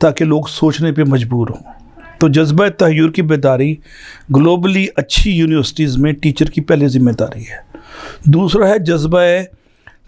تاکہ لوگ سوچنے پہ مجبور ہوں. تو جذبہ تحیر کی بیداری گلوبلی اچھی یونیورسٹیز میں ٹیچر کی پہلی ذمہ داری ہے. دوسرا ہے جذبہ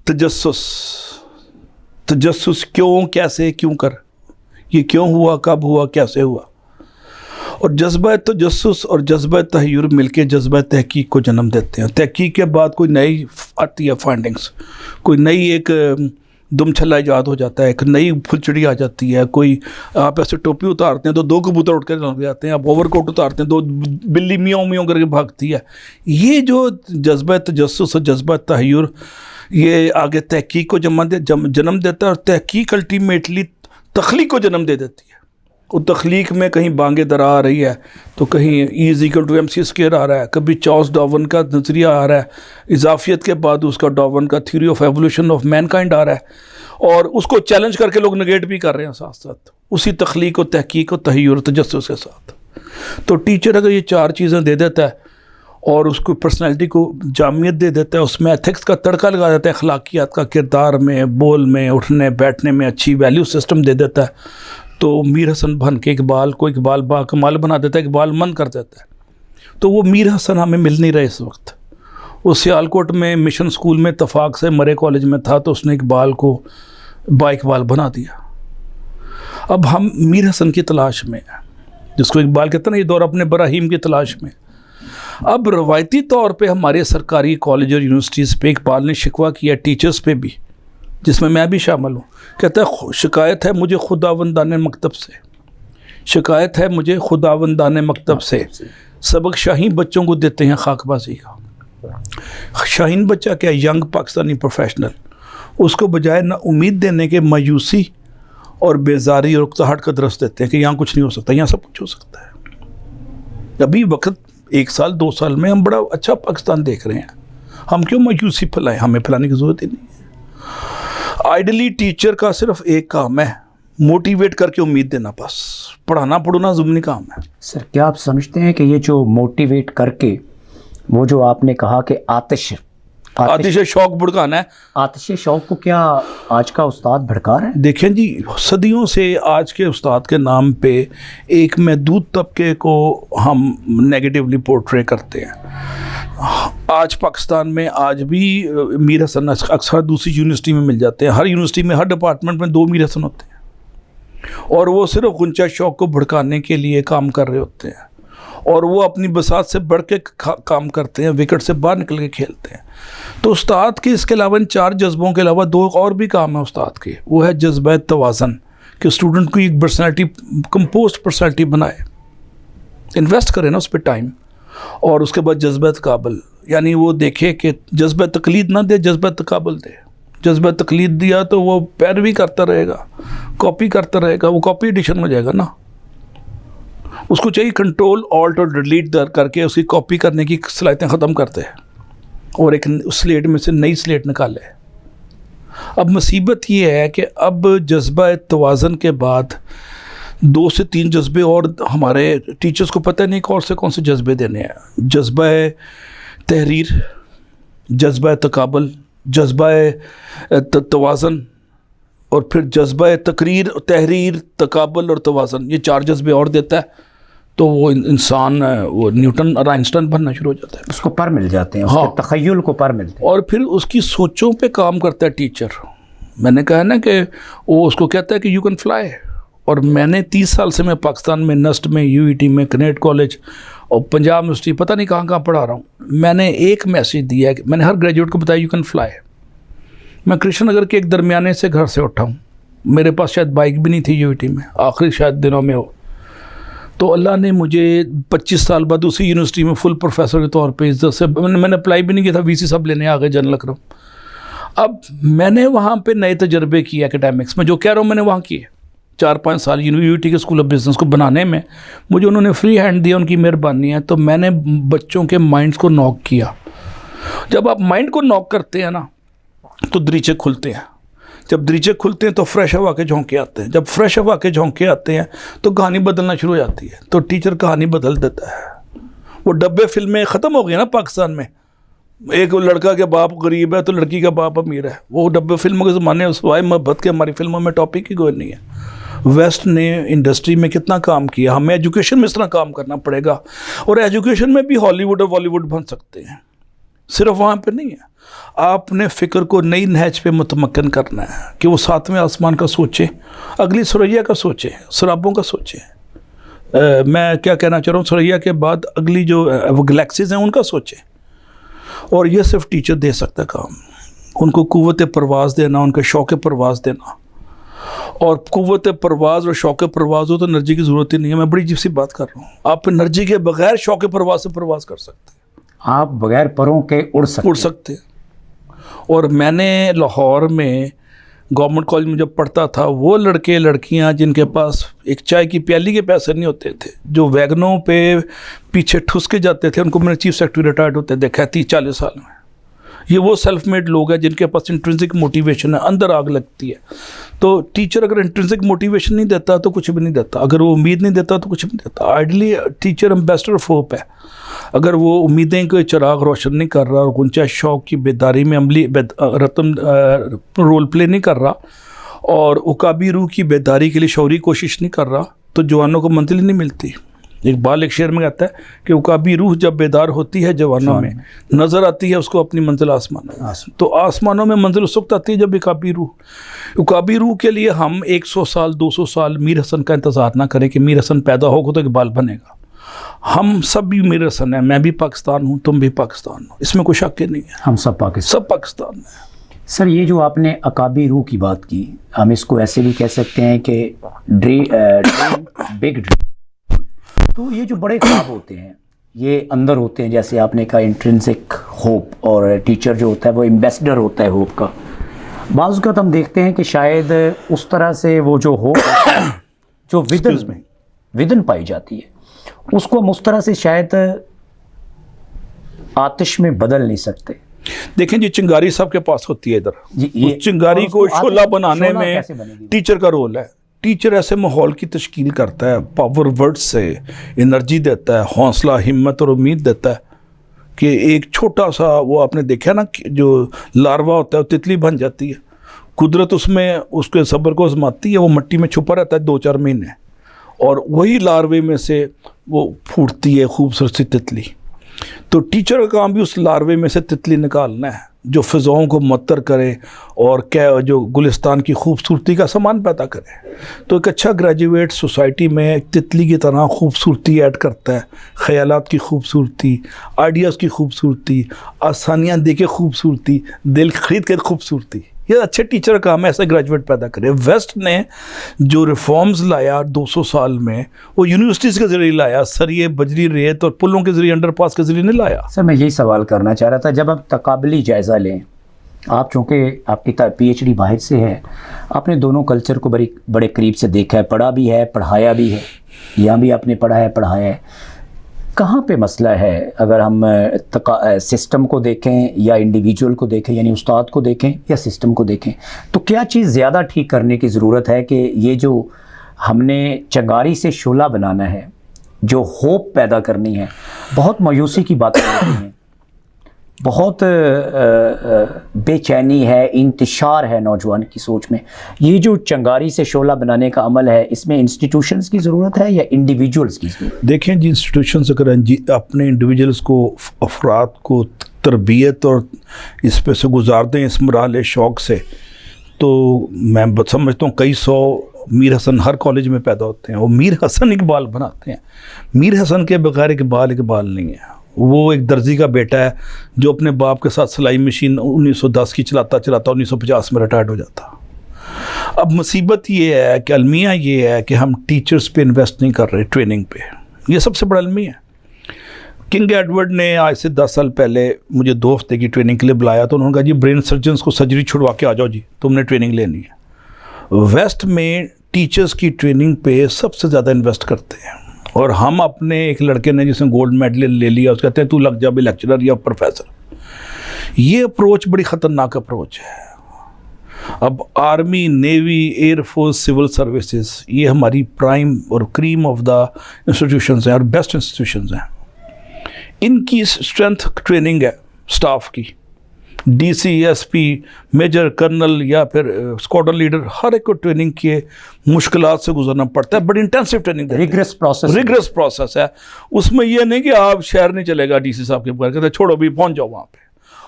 تجسس. تجسس کیوں، کیسے، کیوں کر، یہ کیوں ہوا، کب ہوا، کیسے ہوا. اور جذبہ تجسس اور جذبہ تحیر مل کے جذبہ تحقیق کو جنم دیتے ہیں. تحقیق کے بعد کوئی نئی آتی ہے فائنڈنگس، کوئی نئی ایک دم چھلا ایجاد ہو جاتا ہے، ایک نئی پھلچڑی آ جاتی ہے. کوئی آپ ایسے ٹوپی اتارتے ہیں تو 2 کبوتر اٹھ کر لگ جاتے ہیں، آپ اوور کوٹ اتارتے ہیں 2 بلی میوں میوں کر کے بھاگتی ہے. یہ جو جذبہ تجسس اور جذبہ تحیر یہ آگے تحقیق کو جنم دیتا ہے، اور تحقیق الٹیمیٹلی تخلیق کو جنم دے دیتی ہے. اور تخلیق میں کہیں بانگے درا آ رہی ہے تو کہیں E=MC² آ رہا ہے، کبھی چارلس ڈارون کا نظریہ آ رہا ہے، اضافیت کے بعد اس کا ڈارون کا theory of evolution of mankind آ رہا ہے، اور اس کو چیلنج کر کے لوگ نگیٹ بھی کر رہے ہیں ساتھ ساتھ اسی تخلیق و تحقیق و تحیر و تجسس کے ساتھ. تو ٹیچر اگر یہ 4 چیزیں دے دیتا ہے اور اس کو پرسنالٹی کو جامعیت دے دیتا ہے، اس میں ایتھکس کا تڑکا لگا دیتا ہے، اخلاقیات کا، کردار میں، بول میں، اٹھنے بیٹھنے میں اچھی ویلیو سسٹم دے دیتا ہے، تو میر حسن بن کے اقبال کو اقبال با کمال بنا دیتا ہے، اقبال من کر دیتا ہے. تو وہ میر حسن ہمیں مل نہیں رہے اس وقت. وہ سیالکوٹ میں مشن اسکول میں اتفاق سے مرے کالج میں تھا تو اس نے اقبال کو با اقبال بنا دیا. اب ہم میر حسن کی تلاش میں ہیں، جس کو اقبال کہتا ہے نا، یہ دور اپنے براہیم کی تلاش میں. اب روایتی طور پہ ہمارے سرکاری کالج اور یونیورسٹیز پہ اقبال نے شکوہ کیا ٹیچرز پہ بھی، جس میں بھی شامل ہوں. کہتا ہے شکایت ہے مجھے خداوندان مکتب سے، شکایت ہے مجھے خداوندان مکتب سے، سبق شاہین بچوں کو دیتے ہیں خاک بازی کا. شاہین بچہ کیا، ینگ پاکستانی پروفیشنل، اس کو بجائے نہ امید دینے کے مایوسی اور بیزاری اور اکتاہٹ کا درس دیتے ہیں کہ یہاں کچھ نہیں ہو سکتا، یہاں سب کچھ ہو سکتا ہے. ابھی وقت 1 سال 2 سال میں ہم بڑا اچھا پاکستان دیکھ رہے ہیں، ہم کیوں مایوسی پھیلائیں؟ ہمیں پھیلانے کی ضرورت ہی نہیں ہے. آئیڈلی ٹیچر کا صرف ایک کام ہے، موٹیویٹ کر کے امید دینا، بس پڑھانا پڑھنا ضمنی کام ہے. سر کیا آپ سمجھتے ہیں کہ یہ جو موٹیویٹ کر کے، وہ جو آپ نے کہا کہ آتش شوق بھڑکانا ہے، آتش شوق کو کیا آج کا استاد بھڑکا رہے ہیں؟ دیکھیں جی، صدیوں سے آج کے استاد کے نام پہ ایک محدود طبقے کو ہم نیگیٹیولی پورٹرے کرتے ہیں. آج پاکستان میں آج بھی میر حسن اکثر دوسری یونیورسٹی میں مل جاتے ہیں. ہر یونیورسٹی میں، ہر ڈپارٹمنٹ میں 2 میر حسن ہوتے ہیں، اور وہ صرف غنچہ شوق کو بھڑکانے کے لیے کام کر رہے ہوتے ہیں، اور وہ اپنی بساط سے بڑھ کے کام کرتے ہیں، وکٹ سے باہر نکل کے کھیلتے ہیں. تو استاد کے اس کے علاوہ، ان 4 جذبوں کے علاوہ 2 اور بھی کام ہیں استاد کے. وہ ہے جذبہ توازن، کہ اسٹوڈنٹ کو ایک پرسنالٹی، کمپوزڈ پرسنالٹی بنائے، انویسٹ کرے نا اس پہ ٹائم. اور اس کے بعد جذبہ تقابل، یعنی وہ دیکھے کہ جذبہ تقلید نہ دے، جذبہ تقابل دے. جذبہ تقلید دیا تو وہ پیروی کرتا رہے گا، کاپی کرتا رہے گا، وہ کاپی ایڈیشن ہو جائے گا نا. اس کو چاہیے کنٹرول آلٹ اور ڈیلیٹ کر کے اس کی کاپی کرنے کی صلاحیتیں ختم کرتے ہیں، اور ایک سلیٹ میں سے نئی سلیٹ نکالے. اب مصیبت یہ ہے کہ اب جذبہ توازن کے بعد 2 سے 3 جذبے اور ہمارے ٹیچرز کو پتہ نہیں کون سے جذبے دینے ہیں. جذبہ تحریر، جذبہ تقابل، جذبہ توازن، اور پھر جذبہ تقریر، تحریر، تقابل اور توازن. یہ 4 جذبے اور دیتا ہے تو وہ انسان، وہ نیوٹن اور آئنسٹائن بننا شروع ہو جاتا ہے. اس کو پر مل جاتے ہیں، اس کے تخیل کو پر ملتے ہیں، اور پھر اس کی سوچوں پہ کام کرتا ہے ٹیچر. میں نے کہا نا کہ وہ اس کو کہتا ہے کہ یو کین فلائی. اور میں نے 30 سال سے میں پاکستان میں نسٹ میں، UET میں، کنیٹ کالج اور پنجاب یونیورسٹی، پتہ نہیں کہاں پڑھا رہا ہوں. میں نے ایک میسیج دیا ہے کہ میں نے ہر گریجویٹ کو بتایا یو کین فلائی. میں کرشن نگر کے ایک درمیانے سے گھر سے اٹھا ہوں، میرے پاس شاید بائک بھی نہیں تھی UET میں، آخری شاید دنوں میں ہو. تو اللہ نے مجھے 25 سال بعد اسی یونیورسٹی میں فل پروفیسر کے طور پہ عزت سے، میں نے اپلائی بھی نہیں کیا تھا، VC سب لینے آ گئے، جنرل اکرم. اب میں نے وہاں پہ نئے تجربے کیے اکیڈیمکس میں، جو کہہ رہا ہوں میں نے وہاں کیے 4-5 سال UET کے اسکول آف بزنس کو بنانے میں. مجھے انہوں نے فری ہینڈ دیا، ان کی مہربانی ہے. تو میں نے بچوں کے مائنڈس کو ناک کیا. جب آپ مائنڈ کو ناک کرتے ہیں نا تو دریچے کھلتے ہیں. جب دریچے کھلتے ہیں تو فریش ہوا کے جھونکے آتے ہیں. جب فریش ہوا کے جھونکے آتے ہیں تو کہانی بدلنا شروع ہو جاتی ہے. تو ٹیچر کہانی بدل دیتا ہے. وہ ڈبے فلمیں ختم ہو گئی نا پاکستان میں. ایک لڑکا کے باپ غریب ہے تو لڑکی کا باپ امیر ہے. وہ ڈبے فلموں کے زمانے سوائے محبت کے ہماری فلموں میں ٹاپک ہی کوئی نہیں ہے. ویسٹ نے انڈسٹری میں کتنا کام کیا, ہمیں ایجوکیشن میں اس طرح کام کرنا پڑے گا. اور ایجوکیشن میں بھی ہالی ووڈ اور بالی ووڈ بن سکتے ہیں, صرف وہاں پہ نہیں ہے. آپ نے فکر کو نئی نہج پہ متمکن کرنا ہے کہ وہ ساتویں آسمان کا سوچے, اگلی ثریا کا سوچے, سرابوں کا سوچے. میں کیا کہنا چاہ رہا ہوں, ثریا کے بعد اگلی جو گلیکسیز ہیں ان کا سوچے. اور یہ صرف ٹیچر دے سکتا ہے کام. ان کو قوت پرواز دینا, ان کا شوق پرواز دینا. اور قوت پرواز اور شوق پرواز ہو تو انرجی کی ضرورت ہی نہیں ہے. میں بڑی عجیب سی بات کر رہا ہوں. آپ انرجی کے بغیر شوق پرواز سے پرواز کر سکتے ہیں. آپ بغیر پروں کے اڑ سکتے ہیں. اور میں نے لاہور میں گورنمنٹ کالج میں جب پڑھتا تھا, وہ لڑکے لڑکیاں جن کے پاس ایک چائے کی پیالی کے پیسے نہیں ہوتے تھے, جو ویگنوں پہ پیچھے ٹھس کے جاتے تھے, ان کو میں نے چیف سیکرٹری ریٹائرڈ ہوتے دیکھا ہے 30-40 سال میں. یہ وہ سیلف میڈ لوگ ہیں جن کے پاس انٹرنسک موٹیویشن ہے, اندر آگ لگتی ہے. تو ٹیچر اگر انٹرنسک موٹیویشن نہیں دیتا تو کچھ بھی نہیں دیتا. اگر وہ امید نہیں دیتا تو کچھ بھی نہیں دیتا. Ideally teacher ambassador of hope ہے. اگر وہ امیدیں کو چراغ روشن نہیں کر رہا, اور گنچا شوق کی بیداری میں عملی رتم رول پلے نہیں کر رہا, اور عقابی روح کی بیداری کے لیے شعوری کوشش نہیں کر رہا, تو جوانوں کو منزل نہیں ملتی. اقبال ایک شعر میں کہتا ہے کہ عقابی روح جب بیدار ہوتی ہے جوانوں میں, نظر آتی ہے اس کو اپنی منزل آسمانوں میں. تو آسمانوں میں منزل اس وقت آتی ہے جب عقابی روح کے لیے ہم 100 سال 200 سال میر حسن کا انتظار نہ کریں کہ میر حسن پیدا ہوگا تو اقبال بنے گا. ہم سب بھی میر حسن ہیں, میں بھی پاکستان ہوں, تم بھی پاکستان ہو, اس میں کوئی شک نہیں ہے. ہم سب پاکستان ہیں. سر یہ جو آپ نے عقابی روح کی بات کی, ہم اس کو ایسے بھی کہہ سکتے ہیں کہ بگ ڈریم. تو یہ جو بڑے خواب ہوتے ہیں یہ اندر ہوتے ہیں, جیسے آپ نے کہا انٹرنسک ہوپ, اور ٹیچر جو ہوتا ہے وہ ایمبیسڈر ہوتا ہے ہوپ کا. بعض اوقات ہم دیکھتے ہیں کہ شاید اس طرح سے وہ جو ہوپ جو ودن پائی جاتی ہے, اس کو ہم اس طرح سے شاید آتش میں بدل نہیں سکتے. دیکھیں جی, چنگاری صاحب کے پاس ہوتی ہے ادھر. اس چنگاری کو شعلہ بنانے میں ٹیچر کا رول ہے. ٹیچر ایسے ماحول کی تشکیل کرتا ہے, پاور ورڈ سے انرجی دیتا ہے, حوصلہ, ہمت اور امید دیتا ہے کہ ایک چھوٹا سا, وہ آپ نے دیکھا نا جو لاروا ہوتا ہے وہ تتلی بن جاتی ہے. قدرت اس میں اس کے صبر کو آزماتی ہے. وہ مٹی میں چھپا رہتا ہے 2-4 مہینے, اور وہی لاروے میں سے وہ پھوٹتی ہے خوبصورت سی تتلی. تو ٹیچر کا کام بھی اس لاروے میں سے تتلی نکالنا ہے جو فضاؤں کو معطر کرے اور جو گلستان کی خوبصورتی کا سامان پیدا کرے. تو ایک اچھا گریجویٹ سوسائٹی میں ایک تتلی کی طرح خوبصورتی ایڈ کرتا ہے, خیالات کی خوبصورتی, آئیڈیاز کی خوبصورتی, آسانیاں دے کے خوبصورتی, دل خرید کے خوبصورتی. یہ اچھے ٹیچر کا کام ہے ایسے گریجویٹ پیدا کرے. ویسٹ نے جو ریفارمز لایا 200 سال میں, وہ یونیورسٹیز کے ذریعے لایا, سریے, بجری, ریت اور پلوں کے ذریعے, انڈر پاس کے ذریعے نہیں لایا. سر میں یہی سوال کرنا چاہ رہا تھا, جب آپ تقابلی جائزہ لیں, آپ چونکہ آپ کی PhD باہر سے ہے, آپ نے دونوں کلچر کو بڑے قریب سے دیکھا ہے, پڑھا بھی ہے, پڑھایا بھی ہے. یہاں بھی آپ نے پڑھا ہے, پڑھایا ہے. کہاں پہ مسئلہ ہے اگر ہم سسٹم کو دیکھیں یا انڈیویجول کو دیکھیں, یعنی استاد کو دیکھیں یا سسٹم کو دیکھیں, تو کیا چیز زیادہ ٹھیک کرنے کی ضرورت ہے کہ یہ جو ہم نے چنگاری سے شعلہ بنانا ہے, جو ہوپ پیدا کرنی ہے, بہت مایوسی کی باتیں ہوتی ہیں, بہت بے چینی ہے, انتشار ہے نوجوان کی سوچ میں. یہ جو چنگاری سے شعلہ بنانے کا عمل ہے, اس میں انسٹیٹیوشنز کی ضرورت ہے یا انڈیویجولز کی ضرورت؟ دیکھیں جی, انسٹیٹیوشنز اگر اپنے انڈیویجولز کو, افراد کو تربیت اور اس پہ سے گزار دیں اس مرحلے شوق سے, تو میں سمجھتا ہوں کئی 100 میر حسن ہر کالج میں پیدا ہوتے ہیں. وہ میر حسن اقبال بناتے ہیں. میر حسن کے بغیر اقبال نہیں ہے. وہ ایک درزی کا بیٹا ہے جو اپنے باپ کے ساتھ سلائی مشین 1910 کی چلاتا 1950 میں ریٹائرڈ ہو جاتا. اب مصیبت یہ ہے کہ المیہ یہ ہے کہ ہم ٹیچرز پہ انویسٹ نہیں کر رہے, ٹریننگ پہ. یہ سب سے بڑا المیہ ہے. کنگ ایڈورڈ نے آج سے 10 سال پہلے مجھے 2 ہفتے کی ٹریننگ کے لیے بلایا, تو انہوں نے کہا جی برین سرجنز کو سرجری چھڑوا کے آ جاؤ جی, تم نے ٹریننگ لینی ہے. ویسٹ میں ٹیچرز کی ٹریننگ پہ سب سے زیادہ انویسٹ کرتے ہیں. اور ہم اپنے ایک لڑکے نے جس نے گولڈ میڈل لے لیا, اس کہتے ہیں تو لگ جا بھی لیکچرر یا پروفیسر. یہ اپروچ بڑی خطرناک اپروچ ہے. اب army, navy, air force, civil services, یہ ہماری پرائم اور کریم آف دا انسٹیٹیوشنز ہیں اور بیسٹ انسٹیٹیوشنز ہیں. ان کی اسٹرینتھ ٹریننگ ہے اسٹاف کی, DCSP, میجر کرنل یا پھر اسکواڈرن لیڈر، ہر ایک کو ٹریننگ کے مشکلات سے گزرنا پڑتا ہے. بڑی انٹینسو ٹریننگ، ریگرس پروسیس ہے. اس میں یہ نہیں کہ آپ شہر نہیں چلے گا DC صاحب کے بغیر، کہتے ہیں چھوڑو بھی پہنچ جاؤ وہاں پہ.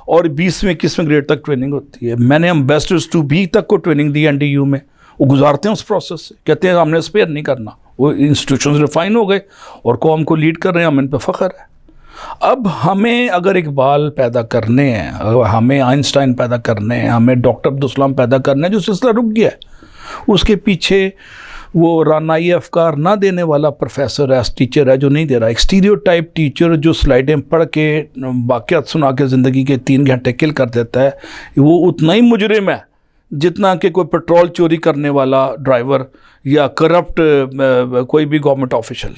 اور 20ویں 21ویں گریڈ تک ٹریننگ ہوتی ہے. میں نے امبیسڈرز ٹو بی تک کو ٹریننگ دی NDU میں. وہ گزارتے ہیں اس پروسیس سے، کہتے ہیں ہم نے اسپیئر نہیں کرنا. وہ انسٹیٹیوشنز ریفائن ہو گئے اور قوم کو لیڈ کر رہے ہیں، ہم ان پہ فخر ہے. اب ہمیں اگر اقبال پیدا کرنے ہیں، ہمیں آئنسٹائن پیدا کرنے ہیں، ہمیں ڈاکٹر عبدالسلام پیدا کرنا ہے، جو سلسلہ رک گیا ہے، اس کے پیچھے وہ رانائی افکار نہ دینے والا پروفیسر ہے، ٹیچر ہے جو نہیں دے رہا. ایک اسٹیریو ٹائپ ٹیچر جو سلائڈیں پڑھ کے واقعات سنا کے زندگی کے 3 گھنٹے کل کر دیتا ہے، وہ اتنا ہی مجرم ہے جتنا کہ کوئی پیٹرول چوری کرنے والا ڈرائیور یا کرپٹ کوئی بھی گورنمنٹ آفیشل.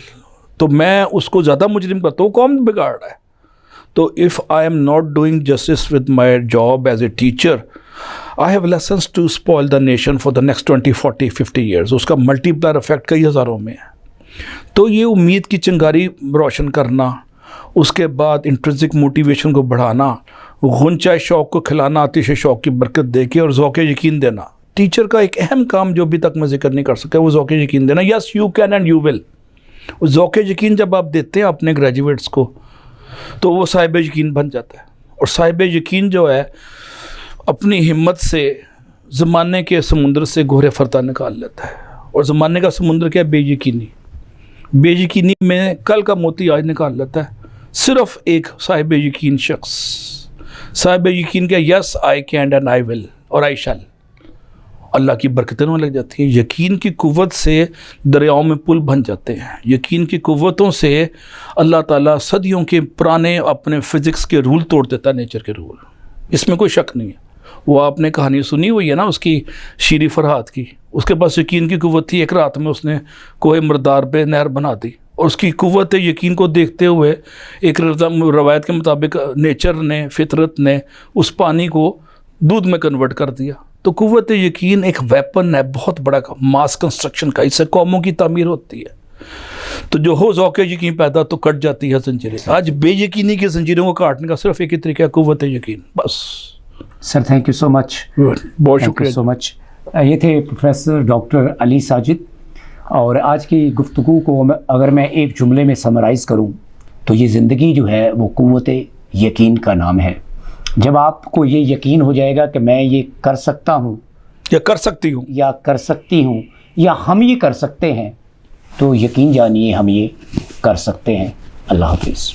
تو میں اس کو زیادہ مجرم کرتا ہوں، قوم بگاڑ رہا ہے. تو if I am not doing justice with my job as a teacher, I have lessons to spoil the nation for the next 20, 40, 50 years. اس کا ملٹی پلائر افیکٹ کئی ہزاروں میں ہے. تو یہ امید کی چنگاری روشن کرنا، اس کے بعد انٹرنسک موٹیویشن کو بڑھانا، غنچہ شوق کو کھلانا، آتش شوق کی برکت دے کے، اور ذوق یقین دینا. ٹیچر کا ایک اہم کام جو ابھی تک میں ذکر نہیں کر سکا وہ ذوق یقین دینا. Yes you can and you will. ذوق یقین جب آپ دیتے ہیں اپنے گریجویٹس کو تو وہ صاحب یقین بن جاتا ہے. اور صاحب یقین جو ہے اپنی ہمت سے زمانے کے سمندر سے گہرے فرتا نکال لیتا ہے. اور زمانے کا سمندر کیا ہے؟ بے یقینی. بے یقینی میں کل کا موتی آج نکال لیتا ہے صرف ایک صاحب یقین شخص. صاحب یقین کیا؟ یس آئی کین اینڈ آئی ول اور آئی شل. اللہ کی برکتیں ہونے لگ جاتی ہیں. یقین کی قوت سے دریاؤں میں پل بن جاتے ہیں. یقین کی قوتوں سے اللہ تعالیٰ صدیوں کے پرانے اپنے فزکس کے رول توڑ دیتا ہے، نیچر کے رول. اس میں کوئی شک نہیں ہے. وہ آپ نے کہانی سنی ہوئی ہے نا اس کی، شیری فرحات کی. اس کے پاس یقین کی قوت تھی. ایک رات میں اس نے کوہ مردار پہ نہر بنا دی، اور اس کی قوت یقین کو دیکھتے ہوئے ایک روایت کے مطابق نیچر نے، فطرت نے اس پانی کو دودھ میں کنورٹ کر دیا. تو قوت یقین ایک ویپن ہے بہت بڑا، ماس کنسٹرکشن کا. اس سے قوموں کی تعمیر ہوتی ہے. تو جو ہو ذوق یقین پیدا تو کٹ جاتی ہے زنجیریں. آج بے یقینی کی زنجیروں کو کاٹنے کا صرف ایک ہی طریقہ ہے، قوت یقین. بس سر تھینک یو سو مچ. بہت شکریہ سو مچ. یہ تھے پروفیسر ڈاکٹر علی ساجد. اور آج کی گفتگو کو اگر میں ایک جملے میں سمرائز کروں تو یہ زندگی جو ہے وہ قوت یقین کا نام ہے. جب آپ کو یہ یقین ہو جائے گا کہ میں یہ کر سکتا ہوں یا کر سکتی ہوں یا کر سکتی ہوں یا ہم یہ کر سکتے ہیں، تو یقین جانیے ہم یہ کر سکتے ہیں. اللہ حافظ.